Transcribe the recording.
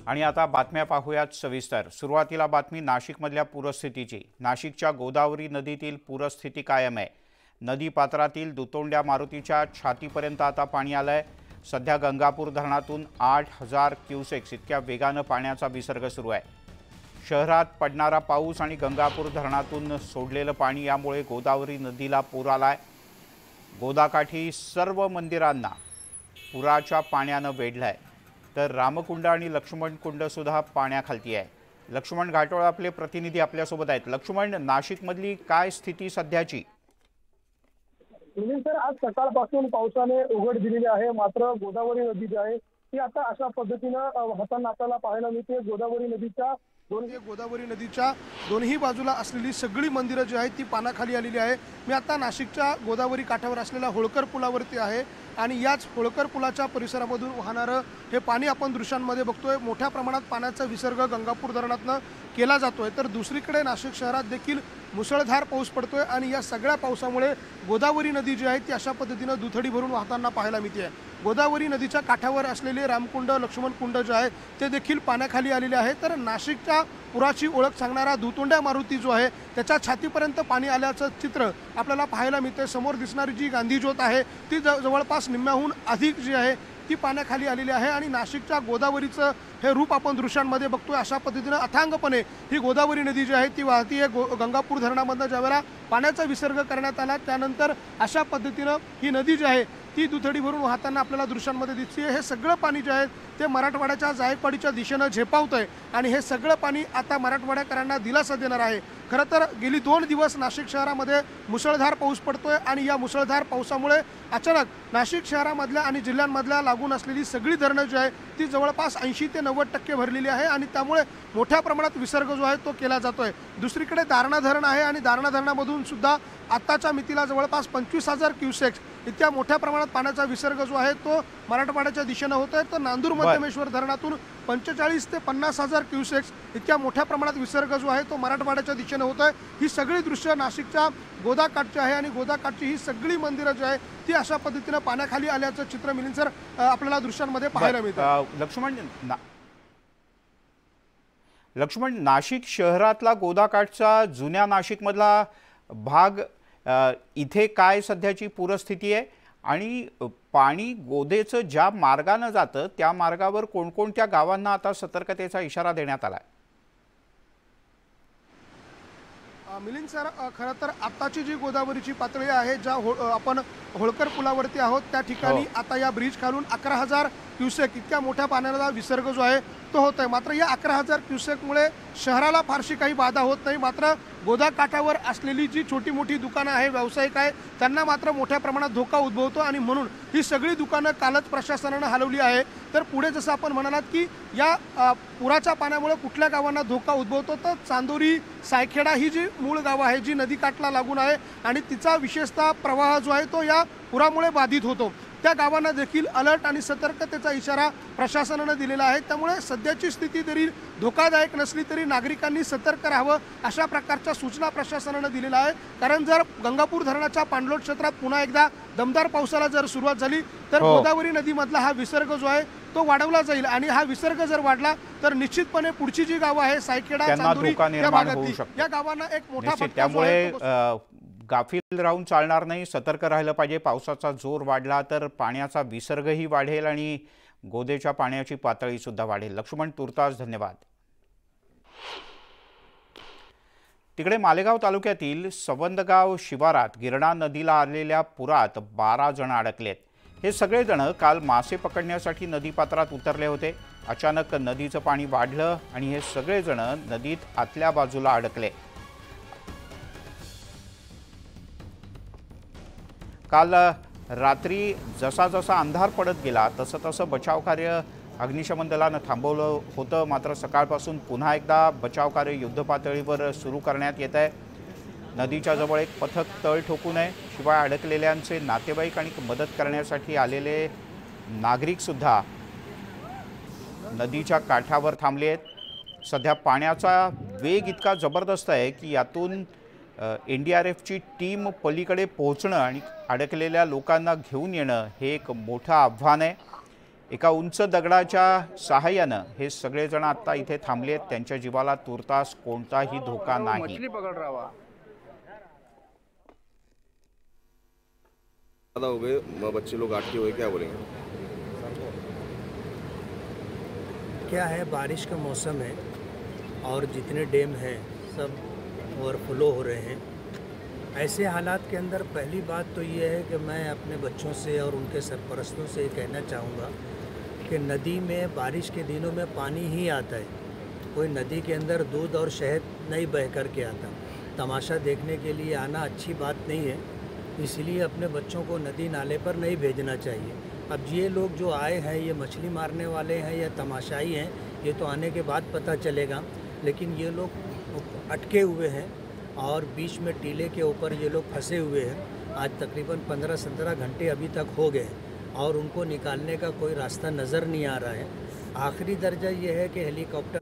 आणि आता बातम्या पाहूयात सविस्तर। सुरुवातीला बातमी नाशिकमधल्या पूरस्थितीची। नाशिकच्या गोदावरी नदीतील पूरस्थिती कायम आहे। नदी पात्रातील दुतोंड्या मारुतीच्या छातीपर्यंत आता पाणी आलंय। सध्या गंगापूर धरणातून 8000 क्युसेक्स इतक्या वेगाने पाण्याचा विसर्ग सुरू आहे। शहरात पडणारा पाऊस आणि गंगापूर धरणातून सोडलेलं पाणी यामुळे गोदावरी नदीला पूर आलाय। गोदाकाठी सर्व मंदिरांना पुराच्या पाण्याने वेढलंय, तर रामकुंड आणि लक्ष्मण कुंड सुद्धा पाण्याखाली आहे। लक्ष्मण घाटोळ आपले प्रतिनिधी आपल्यासोबत आहेत। लक्ष्मण, नाशिकमधली काय स्थिती सध्याची? सर, आज सकाळपासून पावसाने उघड दिलेली आहे, मात्र गोदावरी नदी जी आहे ती आता अशा पद्धतीनं वाहताना आपल्याला पाहायला मिळते। गोदावरी नदीच्या दोन्ही बाजूला असलेली सगळी मंदिरं जी आहेत ती पाण्याखाली आलेली आहे। मी आता नाशिकच्या गोदावरी काठावर असलेल्या होळकर पुलावरती आहे आणि याच होळकर पुलाच्या परिसरामधून वाहणारं हे पाणी आपण दृश्यांमध्ये बघतोय। मोठ्या प्रमाणात पाण्याचा विसर्ग गंगापूर धरणातनं केला जातोय, तर दुसरीकडे नाशिक शहरात देखील मुसळधार पाऊस पडतोय आणि या सगळ्या पावसामुळे गोदावरी नदी जी आहे ती अशा पद्धतीनं दुथडी भरून वाहताना पाहायला मिळते। गोदावरी नदीच्या काठावर असलेले रामकुंड, लक्ष्मण कुंड जे आहे ते देखील पाण्याखाली आलेले आहे। तर नाशिकच्या पुराची ओळख सांगणारा दुतोंड्या मारुती जो आहे त्याच्या छातीपर्यंत पाणी आल्याचं चित्र आपल्याला पाहायला मिळते। समोर दिसणारी जी गांधी ज्योत आहे ती जवळपास निम्म्याहून अधिक जी आहे ती पाण्याखाली आलेली आहे आणि नाशिकच्या गोदावरीचं हे रूप आपण दृश्यांमध्ये बघतोय। अशा पद्धतीनं अथांगपणे ही गोदावरी नदी जी आहे ती वाहतीये। गंगापूर धरणामधनं ज्यावेळेला पाण्याचा विसर्ग करण्यात आला त्यानंतर अशा पद्धतीनं ही नदी जी आहे ती दुथडी भरून वाहताना आपल्याला दृश्यांमध्ये दिसते। हे सगळं पाणी जे आहे ते मराठवाड्याच्या जायकवाडीच्या दिशेनं झेपावतंय आणि हे सगळं पाणी आता मराठवाड्याकरांना दिलासा देणार आहे। खरं तर गेली 2 दिवस नाशिक शहरामध्ये मुसळधार पाऊस पडतोय आणि या मुसळधार पावसामुळे अचानक नाशिक शहरामधल्या आणि जिल्ह्यांमधल्या लागून असलेली सगळी धरणं जी आहे ती जवळपास 80 ते 90% भरलेली आहे आणि त्यामुळे मोठ्या प्रमाणात विसर्ग जो आहे तो केला जातोय। दुसरीकडे दारणा धरण आहे आणि दारणा धरणामधून सुद्धा आत्ताच्या मितीला जवळपास 25000 क्युसेक्स इतक्या मोठ्या प्रमाणात पाण्याचा विसर्ग जो आहे तो मराठवाड्याच्या दिशेने होतोय। तर नांदूर मध्यमेश्वर धरणातून 45 ते 50,000 क्युसेक्स इतक्या मोठ्या प्रमाणात विसर्ग जो आहे तो मराठवाड्याच्या दिशेने होतोय। ही सगळी दृश्य नाशिकच्या गोदाकाठची आहे आणि गोदाकाठची ही सगळी मंदिरं जी आहे ती अशा पद्धतीने पाण्याखाली आल्याचं चित्र मिलिंद सर आपल्याला दृश्यांमध्ये पाहायला मिळतं। लक्ष्मण, नाशिक शहरातला गोदाकाठचा जुन्या नाशिकमधला भाग, इथे काय सध्याची पूरस्थिती आहे आणि पाणी गोदेचं ज्या मार्गाने जातं त्या मार्गावर कोणकोणत्या गावांना आता सतर्कतेचा इशारा देण्यात आलाय? मिलिंद सर, खरं तर आताची जी गोदावरीची पातळी आहे, ज्या आपण होळकर पुलावरती आहोत त्या ठिकाणी आता या ब्रिज खालून 11,000 क्युसेक इतक्या मोठ्या पाण्याचा विसर्ग जो आहे तो होत आहे। मात्र या 11,000 क्युसेकमुळे शहराला फारशी काही बाधा होत नाही, मात्र गोदाकाठावर असलेली जी छोटी मोठी दुकानं आहे, व्यावसायिक आहे, त्यांना मात्र मोठ्या प्रमाणात धोका उद्भवतो आणि म्हणून ही सगळी दुकानं कालच प्रशासनानं हलवली आहे। तर पुढे जसं आपण म्हणालात की या पुराच्या पाण्यामुळे कुठल्या गावांना धोका उद्भवतो, तर चांदोरी, सायखेडा ही जी मूळ गावं आहे जी नदीकाठला लागून आहे आणि तिचा विशेषतः प्रवाह जो आहे तो या पुरामुळे बाधित होतो, त्या गावांना देखील अलर्ट आणि सतर्कतेचा इशारा प्रशासनाने दिलेला आहे। त्यामुळे सध्याची स्थिती जरी धोकादायक नसली तरी नागरिकांनी सतर्क राहावं अशा प्रकारच्या सूचना प्रशासनाने दिलेल्या आहे। कारण जर गंगापूर धरणाच्या पाणलोट क्षेत्रात पुन्हा एकदा दमदार पावसाला जर सुरुवात झाली तर गोदावरी नदीमधला हा विसर्ग जो आहे तो वाढवला जाईल आणि हा विसर्ग जर वाढला तर निश्चितपणे पुढची जी गावं आहे सायखेडा, चांदोरी या गावांना एक मोठा फटका, त्यामुळे गाफील राहून चालणार नाही, सतर्क राहिलं पाहिजे। पावसाचा जोर वाढला तर पाण्याचा विसर्गही वाढेल आणि गोदेच्या पाण्याची पातळी सुद्धा वाढेल। लक्ष्मण, तुर्तास धन्यवाद। तिकडे मालेगाव तालुक्यातील सवंदगाव शिवारात गिरणा नदीला आलेल्या पुरात 12 जण अडकलेत। हे सगळे जण काल मासे पकडण्यासाठी नदीपात्रात उतरले होते। अचानक नदीचं पाणी वाढलं आणि हे सगळे जण नदीत आतल्या बाजूला अडकले। काल रात्री जसा जसा अंधार पडत गेला तसं तसं बचाव कार्य अग्निशमन दलानं थांबवलं होतं, मात्र सकाळपासून पुन्हा एकदा बचाव कार्य युद्धपातळीवर सुरू करण्यात येत आहे। नदीच्या जवळ एक पथक तळ ठोकून आहे, शिवाय अडकलेल्यांचे नातेवाईक आणि मदत करण्यासाठी आलेले नागरिक सुद्धा नदीच्या काठावर थांबले आहेत। सध्या पाण्याचा वेग इतका जबरदस्त आहे की यातून एनडीआरएफची टीम पलीकडे पोहोचणं आणि अडकलेल्या लोकांना घेऊन येणं हे एक मोठं आव्हान आहे। एका उंच दगडाच्या सहाय्यानं हे सगळेजण आता इथे थांबलेत। त्यांच्या जीवाला तुर्तास कोणताही धोका नाही। मछली पकड़ रहा हुआ। ज़्यादा हो गए, बच्चे लोग अटके हुए, क्या बोलेंगे? क्या है, बारिश का मौसम है और जितने डैम हैं सब ओवरफ्लो हो रहे हैं। ऐसे हालात के अंदर पहली बात तो ये है कि मैं अपने बच्चों से और उनके सरपरस्तों से ये कहना चाहूँगा कि नदी में बारिश के दिनों में पानी ही आता है, कोई नदी के अंदर दूध और शहद नहीं बह कर के आता। तमाशा देखने के लिए आना अच्छी बात नहीं है, इसलिए अपने बच्चों को नदी नाले पर नहीं भेजना चाहिए। अब ये लोग जो आए हैं ये मछली मारने वाले हैं या तमाशाई हैं, ये तो आने के बाद पता चलेगा, लेकिन ये लोग अटके हुए हैं और बीच में टीले के ऊपर ये लोग फंसे हुए हैं। आज तकरीबन 15-17 घंटे अभी तक हो गए और उनको निकालने का कोई रास्ता नज़र नहीं आ रहा है। आखिरी दर्जा ये है कि हेलीकॉप्टर